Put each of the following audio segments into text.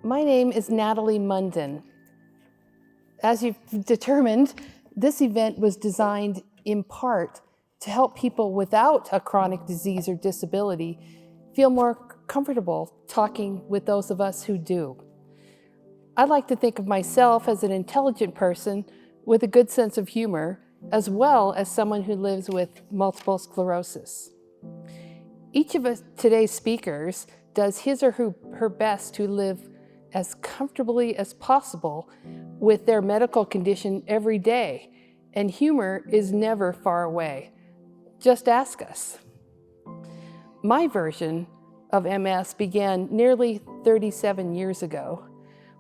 My name is Natalie Munden. As you've determined, this event was designed in part to help people without a chronic disease or disability feel more comfortable talking with those of us who do. I like to think of myself as an intelligent person with a good sense of humor, as well as someone who lives with multiple sclerosis. Each of us today's speakers does his or her best to live as comfortably as possible with their medical condition every day, and humor is never far away. Just ask us. My version of MS began nearly 37 years ago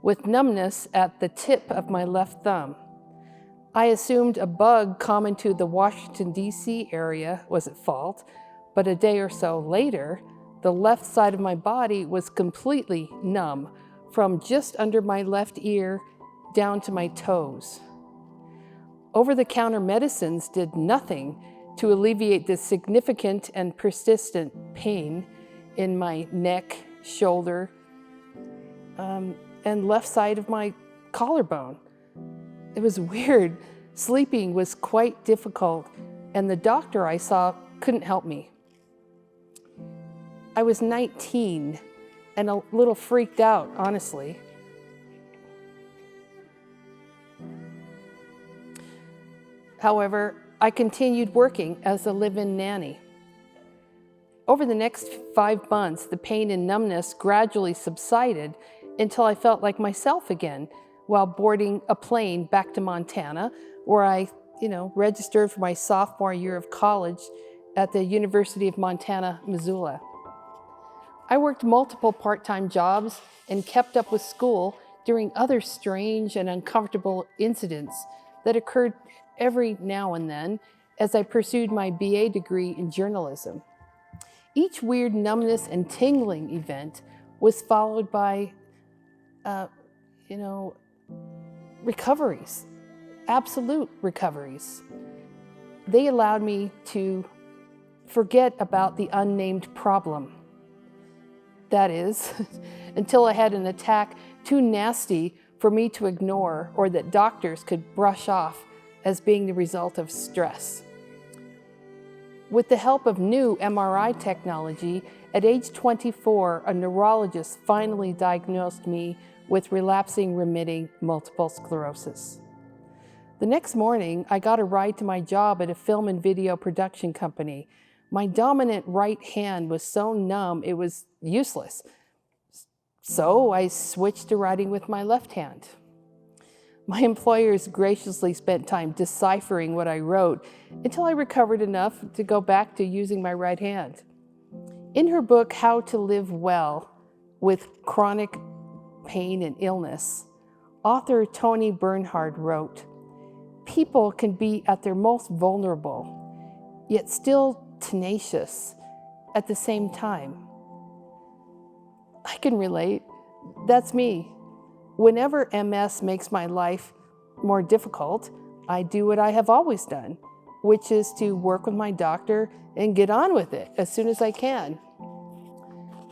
with numbness at the tip of my left thumb. I assumed a bug common to the Washington, D.C. area was at fault, but a day or so later, the left side of my body was completely numb from just under my left ear down to my toes. Over-the-counter medicines did nothing to alleviate this significant and persistent pain in my neck, shoulder, and left side of my collarbone. It was weird. Sleeping was quite difficult, and the doctor I saw couldn't help me. I was 19 and a little freaked out, honestly. However, I continued working as a live-in nanny. Over the next 5 months, the pain and numbness gradually subsided until I felt like myself again while boarding a plane back to Montana, where I, registered for my sophomore year of college at the University of Montana, Missoula. I worked multiple part-time jobs and kept up with school during other strange and uncomfortable incidents that occurred every now and then as I pursued my BA degree in journalism. Each weird numbness and tingling event was followed by, recoveries, absolute recoveries. They allowed me to forget about the unnamed problem. That is, until I had an attack too nasty for me to ignore or that doctors could brush off as being the result of stress. With the help of new MRI technology, at age 24, a neurologist finally diagnosed me with relapsing remitting multiple sclerosis. The next morning, I got a ride to my job at a film and video production company. My dominant right hand was so numb it was useless. So I switched to writing with my left hand. My employers graciously spent time deciphering what I wrote until I recovered enough to go back to using my right hand. In her book, How to Live Well with Chronic Pain and Illness, author Toni Bernhard wrote, "People can be at their most vulnerable, yet still tenacious at the same time." I can relate. That's me. Whenever MS makes my life more difficult, I do what I have always done, which is to work with my doctor and get on with it as soon as I can.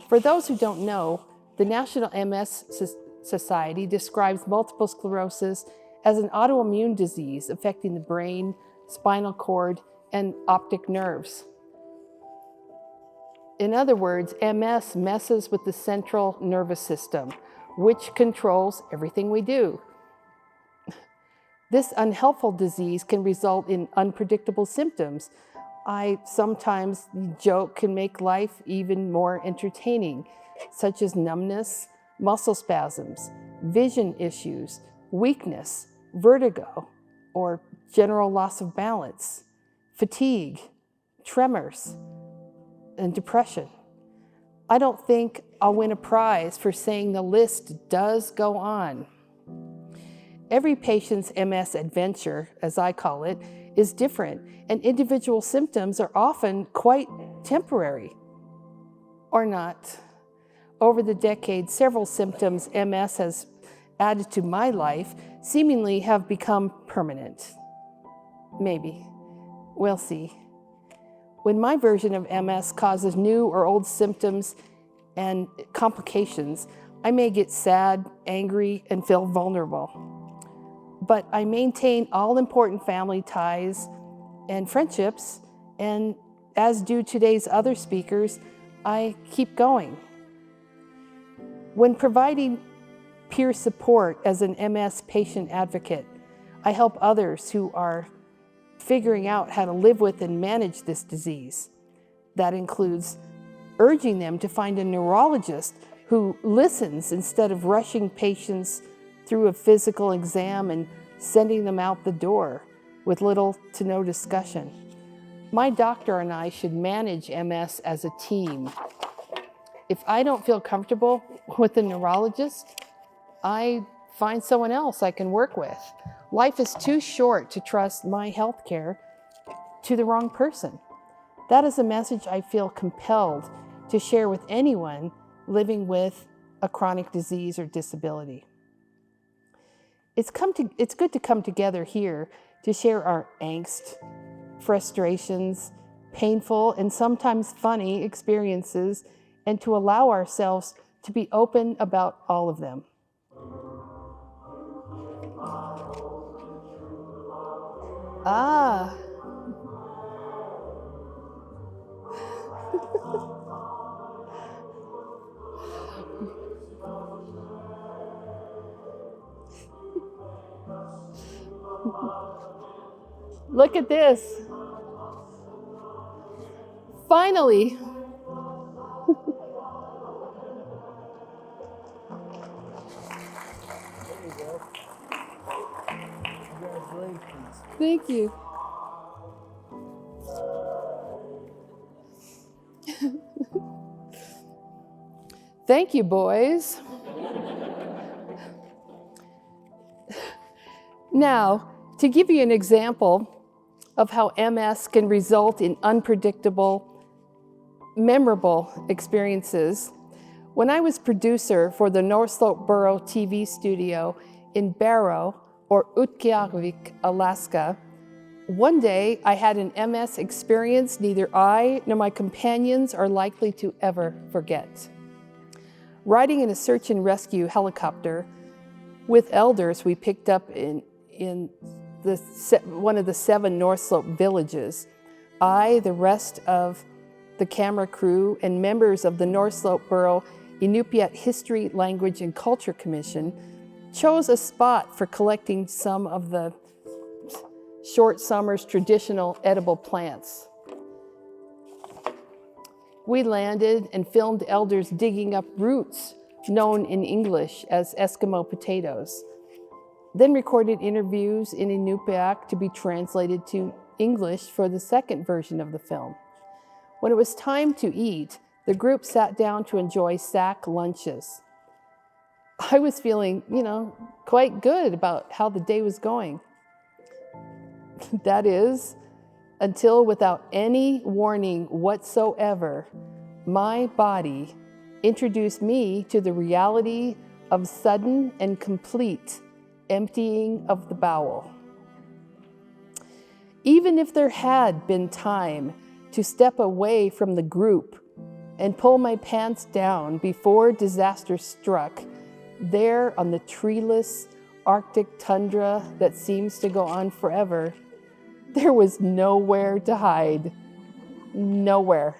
For those who don't know, the National MS Society describes multiple sclerosis as an autoimmune disease affecting the brain, spinal cord, and optic nerves. In other words, MS messes with the central nervous system, which controls everything we do. This unhelpful disease can result in unpredictable symptoms. I sometimes joke can make life even more entertaining, such as numbness, muscle spasms, vision issues, weakness, vertigo, or general loss of balance, fatigue, tremors, and depression. I don't think I'll win a prize for saying the list does go on. Every patient's MS adventure, as I call it, is different, and individual symptoms are often quite temporary, or not. Over the decades, several symptoms MS has added to my life seemingly have become permanent. Maybe. We'll see. When my version of MS causes new or old symptoms and complications, I may get sad, angry, and feel vulnerable. But I maintain all important family ties and friendships, and as do today's other speakers, I keep going. When providing peer support as an MS patient advocate, I help others who are figuring out how to live with and manage this disease. That includes urging them to find a neurologist who listens instead of rushing patients through a physical exam and sending them out the door with little to no discussion. My doctor and I should manage MS as a team. If I don't feel comfortable with a neurologist, I find someone else I can work with. Life is too short to trust my health care to the wrong person. That is a message I feel compelled to share with anyone living with a chronic disease or disability. It's good to come together here to share our angst, frustrations, painful and sometimes funny experiences, and to allow ourselves to be open about all of them. Ah. Look at this. Finally. There you go. Congratulations. Thank you. Thank you, boys. Now, to give you an example of how MS can result in unpredictable, memorable experiences, when I was producer for the North Slope Borough TV studio in Barrow, or Utqiagvik, Alaska, one day I had an MS experience neither I nor my companions are likely to ever forget. Riding in a search and rescue helicopter with elders we picked up in one of the 7 North Slope villages, I, the rest of the camera crew, and members of the North Slope Borough Inupiat History, Language, and Culture Commission chose a spot for collecting some of the short summer's traditional edible plants. We landed and filmed elders digging up roots known in English as Eskimo potatoes, then recorded interviews in Inupiaq to be translated to English for the second version of the film. When it was time to eat, the group sat down to enjoy sack lunches. I was feeling, quite good about how the day was going. That is, until without any warning whatsoever, my body introduced me to the reality of sudden and complete emptying of the bowel. Even if there had been time to step away from the group and pull my pants down before disaster struck, there on the treeless Arctic tundra that seems to go on forever, there was nowhere to hide. Nowhere.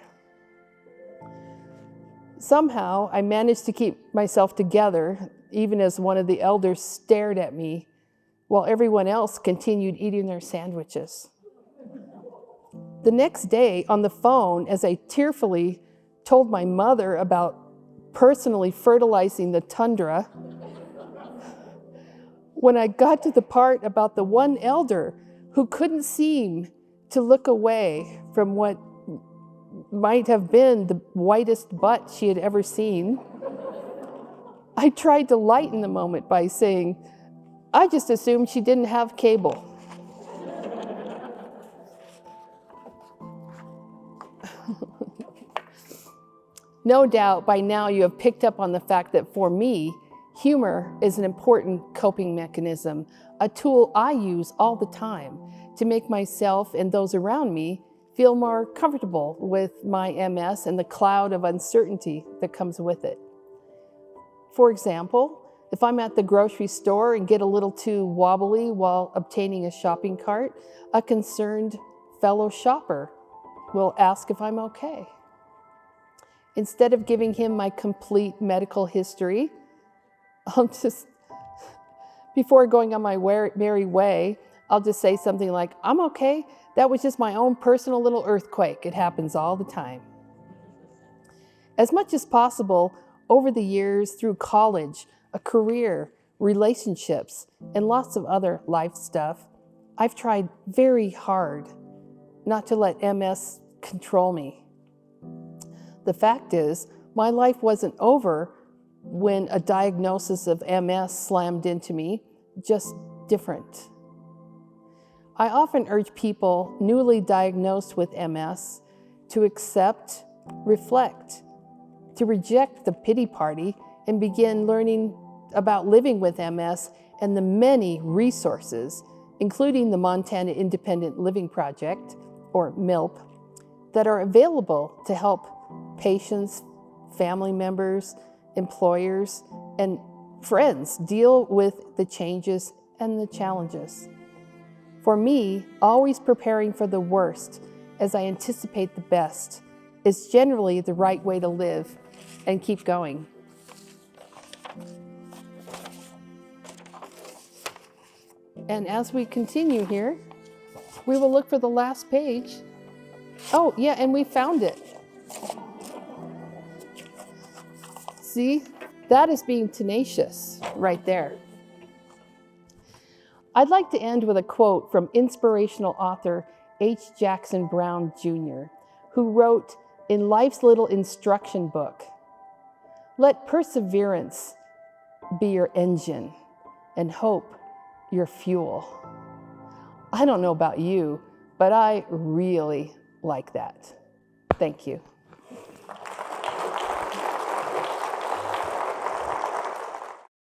Somehow, I managed to keep myself together, even as one of the elders stared at me, while everyone else continued eating their sandwiches. The next day, on the phone, as I tearfully told my mother about personally fertilizing the tundra, when I got to the part about the one elder who couldn't seem to look away from what might have been the whitest butt she had ever seen, I tried to lighten the moment by saying, I just assumed she didn't have cable. No doubt by now you have picked up on the fact that for me, humor is an important coping mechanism, a tool I use all the time to make myself and those around me feel more comfortable with my MS and the cloud of uncertainty that comes with it. For example, if I'm at the grocery store and get a little too wobbly while obtaining a shopping cart, a concerned fellow shopper will ask if I'm okay. Instead of giving him my complete medical history, before going on my merry way, I'll just say something like, "I'm okay. That was just my own personal little earthquake. It happens all the time." As much as possible, over the years, through college, a career, relationships, and lots of other life stuff, I've tried very hard not to let MS control me. The fact is, my life wasn't over when a diagnosis of MS slammed into me, just different. I often urge people newly diagnosed with MS to accept, reflect, to reject the pity party and begin learning about living with MS and the many resources, including the Montana Independent Living Project, or MILP, that are available to help patients, family members, employers, and friends deal with the changes and the challenges. For me, always preparing for the worst as I anticipate the best is generally the right way to live and keep going. And as we continue here, we will look for the last page. Oh, yeah, and we found it. See, that is being tenacious right there. I'd like to end with a quote from inspirational author H. Jackson Brown Jr., who wrote in life's little instruction book, "Let perseverance be your engine and hope your fuel." I don't know about you, but I really like that. Thank you.